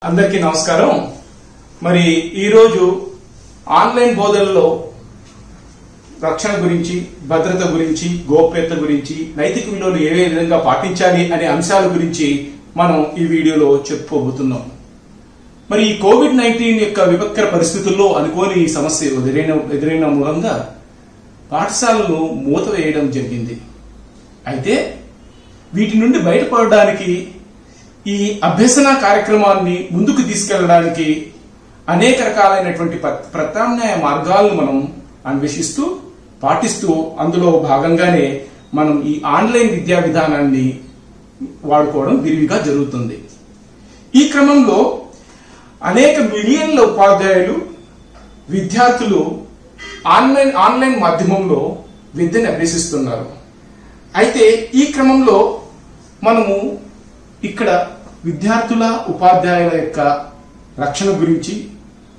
అందరికీ నమస్కారం। మరి ఈ రోజు ఆన్లైన్ బోధనలో రక్షణ గురించి, భద్రత గురించి, గోప్యత గురించి, నైతిక విలువలు ఏ విధంగా పాటించాలి అనే అంశాల గురించి మనం ఈ వీడియోలో చెప్పుకోబోతున్నాం। మరి ఈ కోవిడ్-19 యొక్క విపత్కర పరిస్థితుల్లో అనుకోని ఈ సమస్య ఎదురైన మూలంగా పాఠశాలను మూతవేయడం జరిగింది। అయితే వీటి నుండి బయటపడడానికి ఈ అభ్యసన కార్యక్రమాన్ని ముందుకు తీసుకెళ్లడానికి అనేక రకాలైనటువంటి ప్రత్యామ్నాయ మార్గాలను మనం అన్వేషిస్తూ పాటిస్తూ అందులో భాగంగానే మనం ఈ ఆన్లైన్ విద్యా విధానాన్ని వాడుకోవడం విరివిగా జరుగుతుంది। ఈ క్రమంలో అనేక మిలియన్ల ఉపాధ్యాయులు, విద్యార్థులు ఆన్లైన్ మాధ్యమంలో విద్యను అభ్యసిస్తున్నారు। అయితే ఈ క్రమంలో మనము ఇక్కడ విద్యార్థుల, ఉపాధ్యాయుల యొక్క రక్షణ గురించి,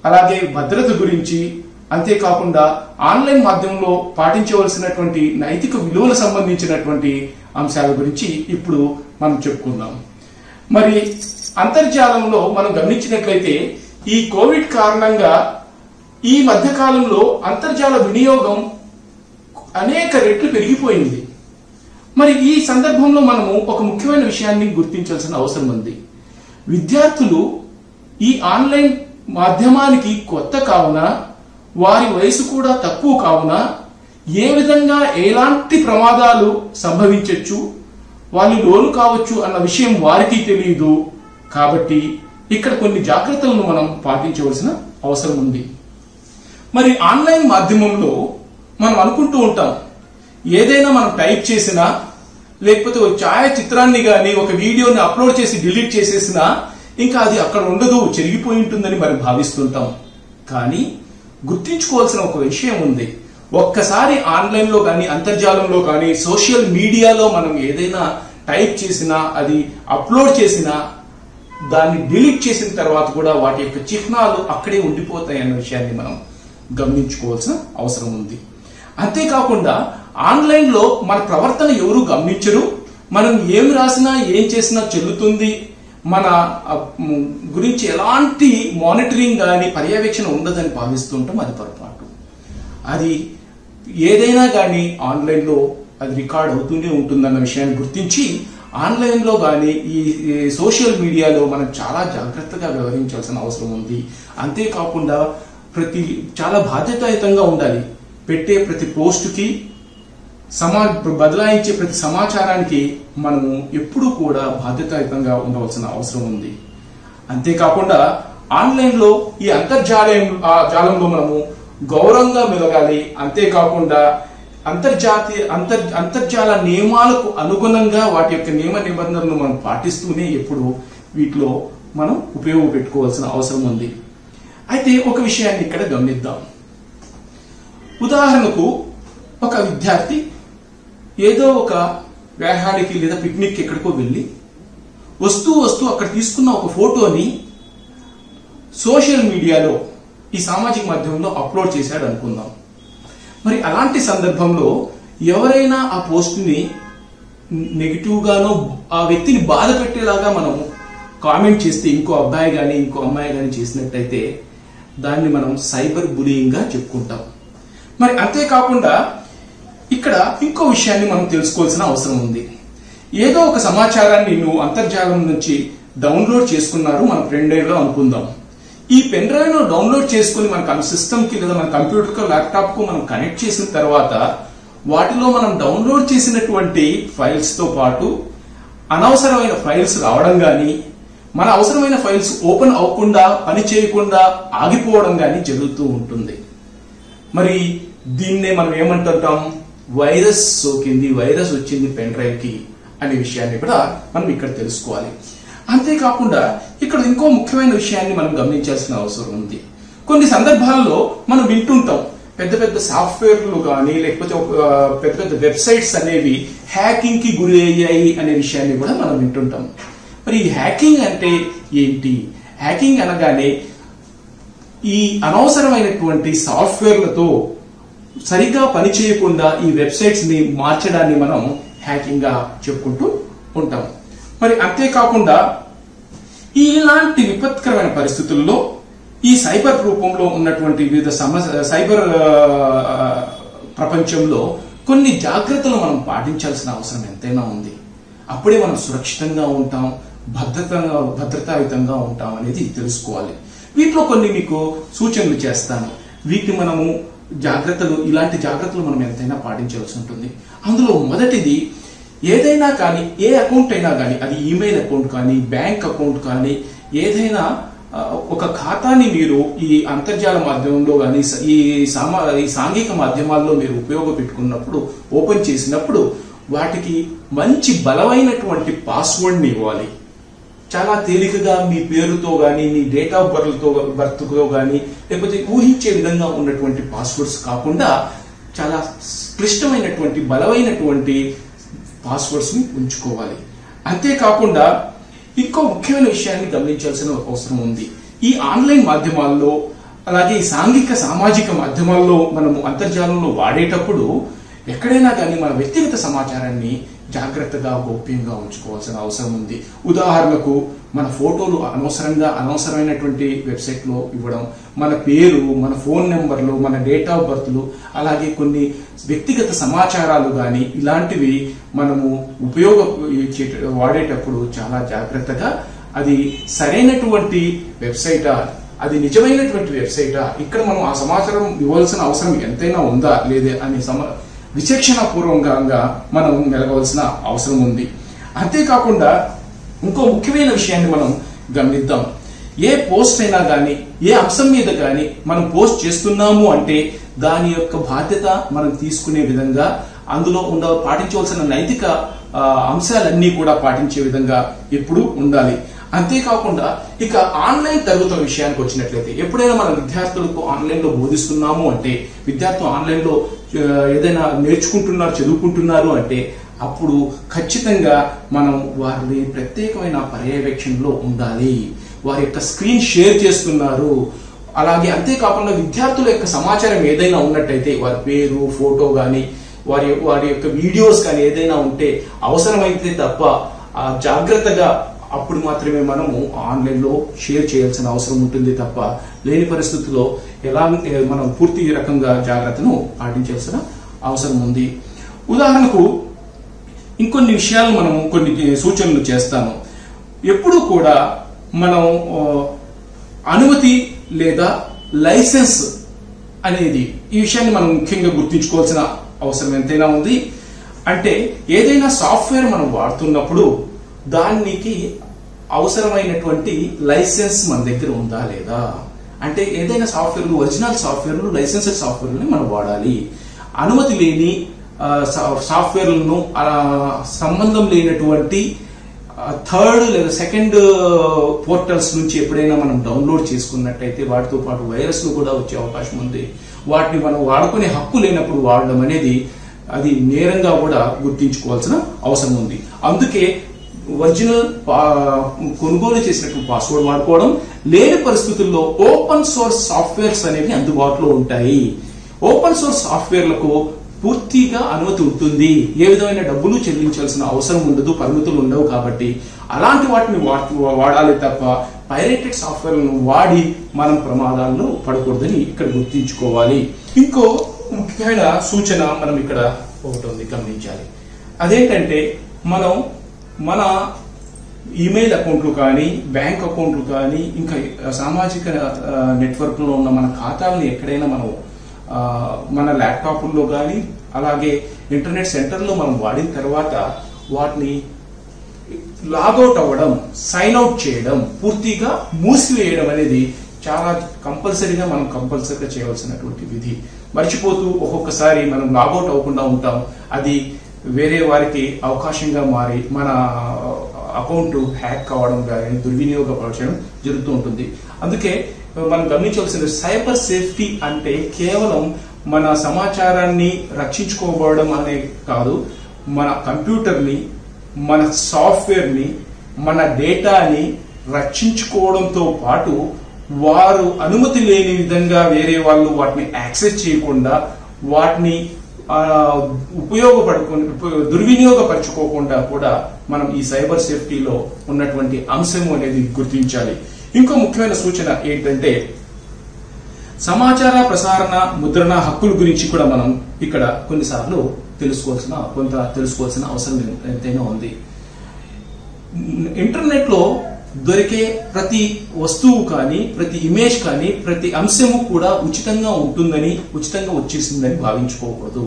అలాగే భద్రత గురించి, అంతేకాకుండా ఆన్లైన్ మాధ్యమంలో పాటించవలసినటువంటి నైతిక విలువలకు సంబంధించినటువంటి అంశాల గురించి ఇప్పుడు మనం చెప్పుకుందాం। మరి అంతర్జాలంలో మనం గమనించినట్లయితే ఈ కోవిడ్ కారణంగా ఈ మధ్య కాలంలో అంతర్జాల వినియోగం అనేక రెట్లు పెరిగిపోయింది। మరి ఈ సందర్భంలో మనము ఒక ముఖ్యమైన విషయాన్ని గుర్తించాల్సిన అవసరం ఉంది। విద్యార్థులు ఈ ఆన్లైన్ మాధ్యమానికి కొత్త కావున, వారి వయసు కూడా తక్కువ కావున ఏ విధంగా ఎలాంటి ప్రమాదాలు సంభవించవచ్చు, వాళ్ళు లోను కావచ్చు అన్న విషయం వారికి తెలియదు। కాబట్టి ఇక్కడ కొన్ని జాగ్రత్తలను మనం పాటించవలసిన అవసరం ఉంది। మరి ఆన్లైన్ మాధ్యమంలో మనం అనుకుంటూ ఉంటాం, ఏదైనా మనం టైప్ చేసినా, లేకపోతే ఒక ఛాయాచిత్రాన్ని గాని ఒక వీడియోని అప్లోడ్ చేసి డిలీట్ చేసేసినా ఇంకా అది అక్కడ ఉండదు, చెరిగిపోయి ఉంటుందని మనం భావిస్తుంటాం। కానీ గుర్తించుకోవాల్సిన ఒక విషయం ఉంది। ఒక్కసారి ఆన్లైన్లో కానీ, అంతర్జాలంలో కానీ, సోషల్ మీడియాలో మనం ఏదైనా టైప్ చేసినా, అది అప్లోడ్ చేసినా, దాన్ని డిలీట్ చేసిన తర్వాత కూడా వాటి యొక్క చిహ్నాలు అక్కడే ఉండిపోతాయి అన్న విషయాన్ని మనం గమనించుకోవాల్సిన అవసరం ఉంది। అంతేకాకుండా ఆన్లైన్ లో మన ప్రవర్తన ఎవరు గమనించరు, మనం ఏం రాసినా ఏం చేసినా చెల్లుతుంది, మన గురించి ఎలాంటి మానిటరింగ్ కానీ పర్యవేక్షణ ఉండదని భావిస్తుంటాం। అది పొరపాటు। అది ఏదైనా కానీ ఆన్లైన్ లో అది రికార్డ్ అవుతూనే ఉంటుందన్న విషయాన్ని గుర్తించి ఆన్లైన్ లో కానీ ఈ సోషల్ మీడియాలో మనం చాలా జాగ్రత్తగా వ్యవహరించాల్సిన అవసరం ఉంది। అంతేకాకుండా చాలా బాధ్యతాయుతంగా ఉండాలి। పెట్టే ప్రతి పోస్టుకి, బదలాయించే ప్రతి సమాచారానికి మనము ఎప్పుడూ కూడా బాధ్యతాయుతంగా ఉండవలసిన అవసరం ఉంది। అంతేకాకుండా ఆన్లైన్ లో ఈ జాలంలో మనము గౌరవంగా మెలగాలి। అంతేకాకుండా అంతర్జాల నియమాలకు అనుగుణంగా వాటి యొక్క నియమ నిబంధనలను మనం పాటిస్తూనే ఎప్పుడు వీటిలో మనం ఉపయోగపెట్టుకోవాల్సిన అవసరం ఉంది। అయితే ఒక విషయాన్ని ఇక్కడ గమనిద్దాం। ఉదాహరణకు ఒక విద్యార్థి ఏదో ఒక విహారానికి లేదా పిక్నిక్ ఎక్కడికో వెళ్ళి వస్తూ అక్కడ తీసుకున్న ఒక ఫోటోని సోషల్ మీడియాలో, ఈ సామాజిక మాధ్యమంలో అప్లోడ్ చేశాడు అనుకుందాం। మరి అలాంటి సందర్భంలో ఎవరైనా ఆ పోస్ట్ ని నెగిటివ్ గానో, ఆ వ్యక్తిని బాధ పెట్టేలాగా మనం కామెంట్ చేస్తే, ఇంకో అబ్బాయి గాని ఇంకో అమ్మాయి గాని చేసినట్టయితే దాన్ని మనం సైబర్ బులియింగ్ గా చెప్పుకుంటాం। మరి అంతేకాకుండా ఇక్కడ ఇంకో విషయాన్ని మనం తెలుసుకోవాల్సిన అవసరం ఉంది। ఏదో ఒక సమాచారాన్ని నువ్వు అంతర్జాలం నుంచి డౌన్లోడ్ చేసుకున్నారు మన పెన్ డ్రైవ్ లో అనుకుందాం। ఈ పెన్ డ్రైవ్ లో డౌన్లోడ్ చేసుకుని మన సిస్టమ్ కి లేదా మన కంప్యూటర్ కు, ల్యాప్టాప్ కు మనం కనెక్ట్ చేసిన తర్వాత వాటిలో మనం డౌన్లోడ్ చేసినటువంటి ఫైల్స్ తో పాటు అనవసరమైన ఫైల్స్ రావడం గాని, మన అవసరమైన ఫైల్స్ ఓపెన్ అవ్వకుండా, పని చేయకుండా ఆగిపోవడం గాని జరుగుతూ ఉంటుంది। మరి దీన్నే మనం ఏమంటుంటాం, వైరస్ సోకింది, వైరస్ వచ్చింది పెన్ డ్రైవ్ కి అనే విషయాన్ని కూడా మనం ఇక్కడ తెలుసుకోవాలి। అంతేకాకుండా ఇక్కడ ఇంకో ముఖ్యమైన విషయాన్ని మనం గమనించాల్సిన అవసరం ఉంది। కొన్ని సందర్భాల్లో మనం వింటుంటాం, పెద్ద సాఫ్ట్వేర్లు కానీ, లేకపోతే పెద్ద వెబ్సైట్స్ అనేవి హ్యాకింగ్ కి గురి అయ్యాయి అనే విషయాన్ని కూడా మనం వింటుంటాం। మరి ఈ హ్యాకింగ్ అంటే ఏంటి? హ్యాకింగ్ అనగానే ఈ అనవసరమైనటువంటి సాఫ్ట్వేర్లతో సరిగా పనిచేయకుండా ఈ వెబ్సైట్స్ ని మార్చడాన్ని మనం హ్యాకింగ్ గా చెప్పుకుంటూ ఉంటాం। మరి అంతేకాకుండా ఇలాంటి విపత్కరమైన పరిస్థితుల్లో ఈ సైబర్ రూపంలో ఉన్నటువంటి వివిధ సైబర్ ప్రపంచంలో కొన్ని జాగ్రత్తలు మనం పాటించాల్సిన అవసరం ఎంతైనా ఉంది. అప్పుడే మనం సురక్షితంగా ఉంటాం, భద్రతాయుతంగా ఉంటాం అనేది తెలుసుకోవాలి. వీటిలో కొన్ని మీకు సూచనలు చేస్తాను. వీటిని మనము ఇలాంటి జాగ్రత్తలు మనం ఎంతైనా పాటించాల్సి ఉంటుంది. అందులో మొదటిది, ఏదైనా కానీ, ఏ అకౌంట్ అయినా కానీ, అది ఈమెయిల్ అకౌంట్ కానీ, బ్యాంక్ అకౌంట్ కానీ, ఏదైనా ఒక ఖాతాని మీరు ఈ అంతర్జాల మాధ్యమంలో కానీ, ఈ సాంఘిక మాధ్యమాల్లో మీరు ఉపయోగపెట్టుకున్నప్పుడు, ఓపెన్ చేసినప్పుడు వాటికి మంచి బలమైనటువంటి పాస్వర్డ్ని ఇవ్వాలి. చాలా తేలికగా మీ పేరుతో కానీ, మీ డేట్ ఆఫ్ బర్త్తో కానీ, లేకపోతే ఊహించే విధంగా ఉన్నటువంటి పాస్వర్డ్స్ కాకుండా చాలా క్లిష్టమైనటువంటి బలమైనటువంటి పాస్వర్డ్స్ ని ఉంచుకోవాలి. అంతేకాకుండా ఇంకో ముఖ్యమైన విషయాన్ని గమనించాల్సిన అవసరం ఉంది. ఈ ఆన్లైన్ మాధ్యమాల్లో, అలాగే ఈ సామాజిక మాధ్యమాల్లో మనము అంతర్జాలంలో వాడేటప్పుడు ఎక్కడైనా కానీ మన వ్యక్తిగత సమాచారాన్ని జాగ్రత్తగా గోప్యంగా ఉంచుకోవాల్సిన అవసరం ఉంది. ఉదాహరణకు మన ఫోటోలు అనవసరమైనటువంటి వెబ్సైట్ లో ఇవ్వడం, మన పేరు, మన ఫోన్ నెంబర్లు, మన డేట్ ఆఫ్ బర్త్లు, అలాగే కొన్ని వ్యక్తిగత సమాచారాలు కానీ ఇలాంటివి మనము వాడేటప్పుడు చాలా జాగ్రత్తగా అది సరైనటువంటి వెబ్సైటా, అది నిజమైనటువంటి వెబ్సైటా, ఇక్కడ మనం ఆ సమాచారం ఇవ్వాల్సిన అవసరం ఎంతైనా ఉందా లేదే అనే విచక్షణపూర్వకంగా మనం మెలగవలసిన అవసరం ఉంది. అంతేకాకుండా ఇంకో ముఖ్యమైన విషయాన్ని మనం గమనిద్దాం. ఏ పోస్ట్ అయినా కానీ, ఏ అంశం మీద కానీ మనం పోస్ట్ చేస్తున్నాము అంటే దాని యొక్క బాధ్యత మనం తీసుకునే విధంగా, అందులో పాటించవలసిన నైతిక అంశాలన్నీ కూడా పాటించే విధంగా ఎప్పుడూ ఉండాలి. అంతేకాకుండా ఇక ఆన్లైన్ తరగతుల విషయానికి వచ్చినట్లయితే, ఎప్పుడైనా మన విద్యార్థులకు ఆన్లైన్ లో బోధిస్తున్నాము అంటే, విద్యార్థులు ఆన్లైన్ లో ఏదైనా చదువుకుంటున్నారు అంటే అప్పుడు ఖచ్చితంగా మనం వారిని ప్రత్యేకమైన పర్యవేక్షణలో ఉండాలి. వారి యొక్క స్క్రీన్ షేర్ చేస్తున్నారు, అలాగే అంతేకాకుండా విద్యార్థుల యొక్క సమాచారం ఏదైనా ఉన్నట్టయితే, వారి పేరు, ఫోటో కానీ, వారి యొక్క వీడియోస్ కానీ ఏదైనా ఉంటే అవసరమైతే తప్ప జాగ్రత్తగా అప్పుడు మాత్రమే మనము ఆన్లైన్ లో షేర్ చేయాల్సిన అవసరం ఉంటుంది తప్ప లేని పరిస్థితుల్లో మనం పూర్తి రకంగా జాగ్రత్తను పాటించాల్సిన అవసరం ఉంది. ఉదాహరణకు ఇంకొన్ని విషయాలు మనం కొన్ని సూచనలు చేస్తాను. ఎప్పుడు కూడా మనం అనుమతి లేదా లైసెన్స్ అనేది, ఈ విషయాన్ని మనం ముఖ్యంగా గుర్తుంచుకోవాల్సిన అవసరం ఎంతైనా ఉంది. అంటే ఏదైనా సాఫ్ట్వేర్ మనం వాడుతున్నప్పుడు దానికి అవసరమైనటువంటి లైసెన్స్ మన దగ్గర ఉందా లేదా, అంటే ఏదైనా సాఫ్ట్వేర్లు, ఒరిజినల్ సాఫ్ట్వేర్లు, లైసెన్స్డ్ సాఫ్ట్వేర్లని మనం వాడాలి. అనుమతి లేని సాఫ్ట్వేర్లను, సంబంధం లేనటువంటి థర్డ్ లేదా సెకండ్ పోర్టల్స్ నుంచి ఎప్పుడైనా మనం డౌన్లోడ్ చేసుకున్నట్టయితే వాటితో పాటు వైరస్లు కూడా వచ్చే అవకాశం ఉంది. వాటిని మనం వాడుకునే హక్కు లేనప్పుడు వాడడం అనేది అది నేరంగా కూడా గుర్తించుకోవాల్సిన అవసరం ఉంది. అందుకే ఒరిజినల్ కొనుగోలు చేసినటువంటి పాస్వర్డ్ వాడుకోవడం, లేని పరిస్థితుల్లో ఓపెన్ సోర్స్ సాఫ్ట్వేర్స్ అనేవి అందుబాటులో ఉంటాయి. ఓపెన్ సోర్స్ సాఫ్ట్వేర్లకు పూర్తిగా అనుమతి ఉంటుంది. ఏ విధమైన డబ్బులు చెల్లించాల్సిన అవసరం ఉండదు, పరిమితులు ఉండవు. కాబట్టి అలాంటి వాటిని వాడాలి తప్ప పైరేటెడ్ సాఫ్ట్వేర్లను వాడి మనం ప్రమాదాల్లో పడకూడదని ఇక్కడ గుర్తించుకోవాలి. ఇంకో ముఖ్యమైన సూచన మనం ఇక్కడ ఒకటి ఉంది, గమనించాలి. అదేంటంటే మనం మన ఈమెయిల్ అకౌంట్లు కానీ, బ్యాంక్ అకౌంట్లు కానీ, ఇంకా సామాజిక నెట్వర్క్లో ఉన్న మన ఖాతాలను ఎక్కడైనా మనం మన ల్యాప్టాప్లో కానీ, అలాగే ఇంటర్నెట్ సెంటర్లో మనం వాడిన తర్వాత వాటిని లాగౌట్ అవ్వడం, సైన్ అవుట్ చేయడం, పూర్తిగా మూసివేయడం అనేది చాలా కంపల్సరీగా చేయవలసినటువంటి విధి. మర్చిపోతూ ఒక్కొక్కసారి మనం లాగౌట్ అవ్వకుండా ఉంటాం. అది వేరే వారికి అవకాశంగా మారి మన అకౌంట్ హ్యాక్ కావడం కానీ, దుర్వినియోగపరచడం జరుగుతూ ఉంటుంది. అందుకే మనం గమనించవలసిన సైబర్ సేఫ్టీ అంటే కేవలం మన సమాచారాన్ని రక్షించుకోవడం అనే కాదు, మన కంప్యూటర్ని, మన సాఫ్ట్వేర్ని, మన డేటాని రక్షించుకోవడంతో పాటు వారు అనుమతి లేని విధంగా వేరే వాళ్ళు వాటిని యాక్సెస్ చేయకుండా, వాటిని దుర్వినియోగపరచుకోకుండా కూడా మనం ఈ సైబర్ సేఫ్టీలో ఉన్నటువంటి అంశం అనేది గుర్తించాలి. ఇంకో ముఖ్యమైన సూచన ఏంటంటే సమాచార ప్రసారణ ముద్రణ హక్కుల గురించి కూడా మనం ఇక్కడ కొన్నిసార్లు తెలుసుకోవాల్సిన అవసరం ఎంతైనా ఉంది. ఇంటర్నెట్ లో దొరికే ప్రతి వస్తువు కానీ, ప్రతి ఇమేజ్ కానీ, ప్రతి అంశము కూడా ఉచితంగా వచ్చేసిందని భావించుకోకూడదు.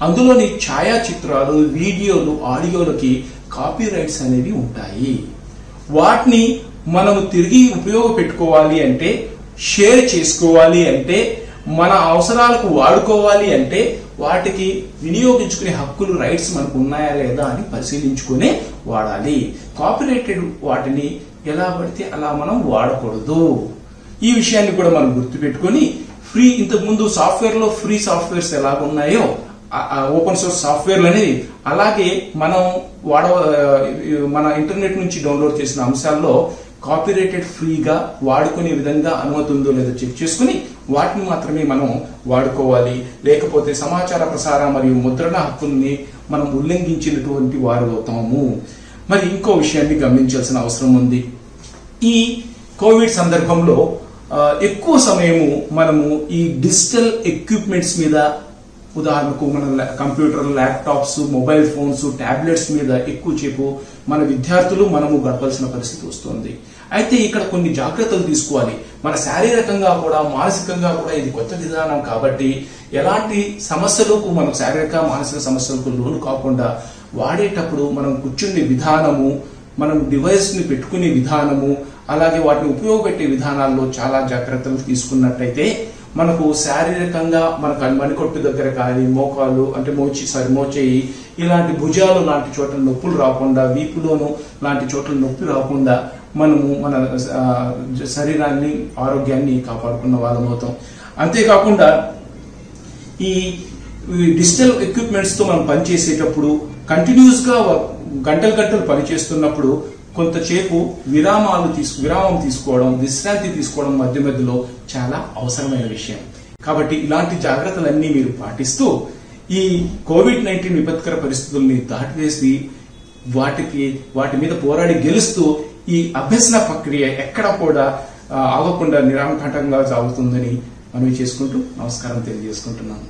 అందులోని ఛాయాచిత్రాలు, వీడియోలు, ఆడియోలకి కాపీ రైట్స్ అనేవి ఉంటాయి. వాటిని మనము తిరిగి ఉపయోగపెట్టుకోవాలి అంటే, షేర్ చేసుకోవాలి అంటే, మన అవసరాలకు వాడుకోవాలి అంటే వాటికి వినియోగించుకునే హక్కులు, రైట్స్ మనకు ఉన్నాయా లేదా అని పరిశీలించుకునే వాడాలి. కాపీరైటెడ్ వాటిని ఎలా పడితే అలా మనం వాడకూడదు. ఈ విషయాన్ని కూడా మనం గుర్తుపెట్టుకుని ఇంతకుముందు సాఫ్ట్వేర్ లో ఫ్రీ సాఫ్ట్వేర్స్ ఎలాగున్నాయో ఓపెన్ సోర్స్ సాఫ్ట్వేర్లు అనేది అలాగే మనం మన ఇంటర్నెట్ నుంచి డౌన్లోడ్ చేసిన అంశాల్లో కాపీరైటెడ్ ఫ్రీగా వాడుకునే విధంగా అనుమతి ఉందో లేదో చెక్ చేసుకుని వాటిని మాత్రమే మనం వాడుకోవాలి. లేకపోతే సమాచార ప్రసార మరియు ముద్రణ హక్కుల్ని మనం ఉల్లంఘించినటువంటి వారు అవుతాము. మరి ఇంకో విషయాన్ని గమనించాల్సిన అవసరం ఉంది. ఈ కోవిడ్ సందర్భంలో ఎక్కువ సమయము మనము ఈ డిజిటల్ ఎక్విప్మెంట్స్ మీద, ఉదాహరణకు మన computer, laptops, mobile phones, tablets మీద ఎక్కువసేపు మన విద్యార్థులు మనము గడపాల్సిన పరిస్థితి వస్తుంది. అయితే ఇక్కడ కొన్ని జాగ్రత్తలు తీసుకోవాలి. మన శారీరకంగా కూడా, మానసికంగా కూడా ఇది కొత్త విధానం కాబట్టి ఎలాంటి సమస్యలకు, మనం శారీరక మానసిక సమస్యలకు లోను కాకుండా వాడేటప్పుడు మనం కూర్చునే విధానము, మనం డివైస్ ని పెట్టుకునే విధానము, అలాగే వాటిని ఉపయోగపెట్టే విధానాల్లో చాలా జాగ్రత్తలు తీసుకున్నట్టయితే మనకు శారీరకంగా మనకు మణికొట్టు దగ్గర కానీ, మోకాలు అంటే మోచేయి ఇలాంటి భుజాలు లాంటి చోట్ల నొప్పులు రాకుండా, వీపులోను లాంటి చోట్ల నొప్పి రాకుండా మనము మన శరీరాన్ని, ఆరోగ్యాన్ని కాపాడుకున్న వాళ్ళం అవుతాం. అంతేకాకుండా ఈ డిజిటల్ ఎక్విప్మెంట్స్ తో మనం పనిచేసేటప్పుడు కంటిన్యూస్ గా గంటలు పనిచేస్తున్నప్పుడు కొంతసేపు విరామం తీసుకోవడం, విశ్రాంతి తీసుకోవడం మధ్యలో చాలా అవసరమైన విషయం. కాబట్టి ఇలాంటి జాగ్రత్తలన్నీ మీరు పాటిస్తూ ఈ కోవిడ్-19 విపత్కర పరిస్థితుల్ని దాటివేసి వాటి మీద పోరాడి గెలుస్తూ ఈ అభ్యసన ప్రక్రియ ఎక్కడ కూడా ఆగకుండా నిరాకంటంగా సాగుతుందని మనవి చేసుకుంటూ నమస్కారం తెలియజేసుకుంటున్నాను.